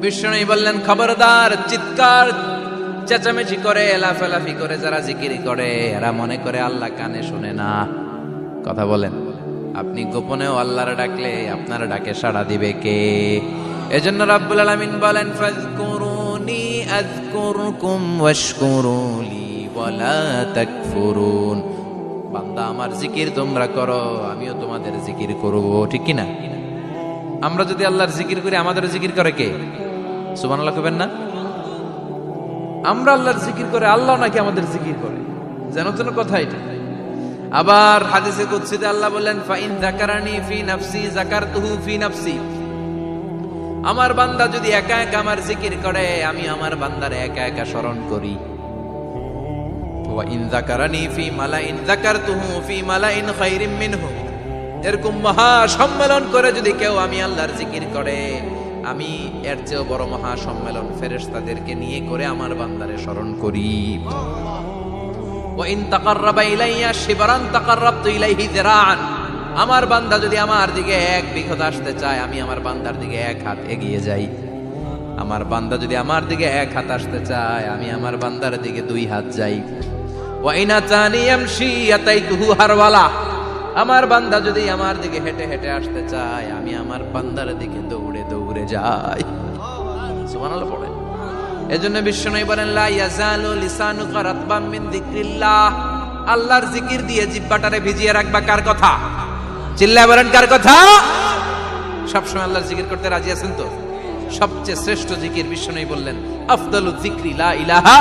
বিষ্ণু বললেন, খবরদার, চিৎকার চেঁচামেচি করে লাফালাফি করে যারা জিকির করে এরা মনে করে আল্লাহ কানে শুনে না। কথা বলেন, আপনি গোপনেও আল্লাহর ডাকলে আপনার ডাকে সাড়া দিবে কে? এজন্য রাব্বুল আলামিন বলেন, ফাযকুরুনি আযকুরকুম ওয়াশকুরুলি ওয়ালা তাকফুরুন। বান্দা, আমার জিকির তোমরা করো, আমিও তোমাদের জিকির করব, ঠিক কি না? আমরা যদি আল্লাহর জিকির করি, আমাদের জিকির করে কে? সুবহানাল্লাহ কইবেন না? আমরা আল্লাহর জিকির করে, আল্লাহ নাকি আমাদের জিকির করে, যেন তেন কথা এটা। আবার হাদিসে কুদসিতে আল্লাহ বললেন, ফাইন যাকারানি ফি নাফসি যাকারতুহু ফি নাফসি। আমার বান্দা যদি একা একা আমার জিকির করে, আমি আমার বান্দারে একা একা স্মরণ করি। ওয়া ইন যাকারানি ফি মালাইন যাকারতুহু ফি মালাইন খায়রিম মিনহু। এরকম মহা সম্মেলন করে যদি কেউ আমি আল্লাহর জিকির করে, আমি এর চেয়েও বড় মহা সম্মেলন ফেরেশতাদেরকে নিয়ে করে আমার বান্দারে স্মরণ করি। ওয়া ইন তাকাররাবা ইলাইয়া শিবরান তাকাররাবতু ইলাইহি যিরাআন। আমার বান্দা যদি আমার দিকে এক বিঘত আসতে চায়, আমি আমার বান্দার দিকে এক হাত এগিয়ে যাই। আমার বান্দা যদি আমার দিকে এক হাত আসতে চায়, আমি আমার বান্দার দিকে দুই হাত যাই। ওয়া ইন আতানি ইয়ামশি আতাইতুহু হারওয়ালা। আমার বান্দা যদি আমার দিকে হেঁটে হেঁটে আসতে চায়, আমি আমার বান্দার দিকে দৌড়ে দৌড়ে যাই। সুবহানাল্লাহ পড়েন। এজন্য বিশ্বনবী বলেন, লা ইয়াজালু লিসানুকা রাতবাম মিন যিকরিল্লাহ। আল্লাহর জিকির দিয়ে জিহ্বাটারে ভিজিয়ে রাখবা। কার কথা? চিল্লায় বলেন, কার কথা? সবসময় আল্লাহর জিকির করতে রাজি আছেন তো? সবচেয়ে শ্রেষ্ঠ জিকির বিশ্বনবী বললেন, আফদালু যিকরি লা ইলাহা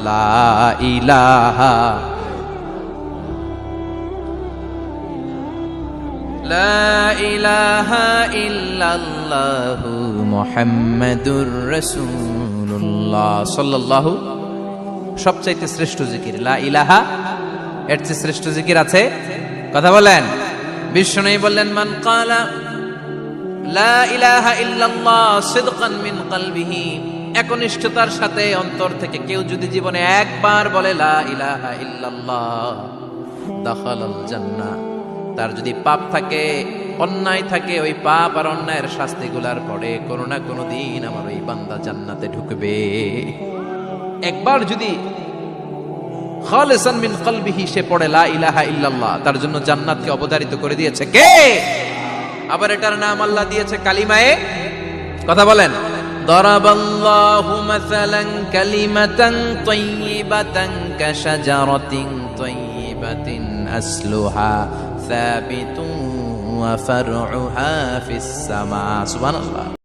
লা ইলাহা লা ইলাহা ইল্লাল্লাহু মুহাম্মাদুর রাসূলুল্লাহ সাল্লাল্লাহু। সবচাইতে শ্রেষ্ঠ জিকির লা ইলাহা। এর চেয়ে শ্রেষ্ঠ জিকির আছে? কথা বলেন। বিষ্ণু বললেন, মান ক্বালা লা ইলাহা ইল্লাল্লাহ সিদকান মিন কলবিহি। একনিষ্ঠতার সাথে অন্তর থেকে কেউ যদি জীবনে একবার বলে লা ইলাহা ইল্লাল্লাহ, দাখালাল জান্নাহ। তার যদি পাপ থাকে, অন্যায় থাকে, ওই পাপ আর অন্যায়ের শাস্তিগুলার পরে কোনো না কোনো দিন আমার ওই বান্দা জান্নাতে ঢুকবে। একবার যদি খালিসান মিন কলবিহি সে পড়ে লা ইলাহা ইল্লাল্লাহ, তার জন্য জান্নাতকে অবধারিত করে দিয়েছে কে? আবার এটার নাম আল্লাহ দিয়েছে কালিমায়ে। কথা বলেন। দারাবাল্লাহু মাসালান কালিমাতান তাইয়িবাতান কাশাজারাতিন তাইয়িবাতিন আসলুহা সাবিতুন ওয়া ফারউহা ফিস সামা। সুবহানাল্লাহ।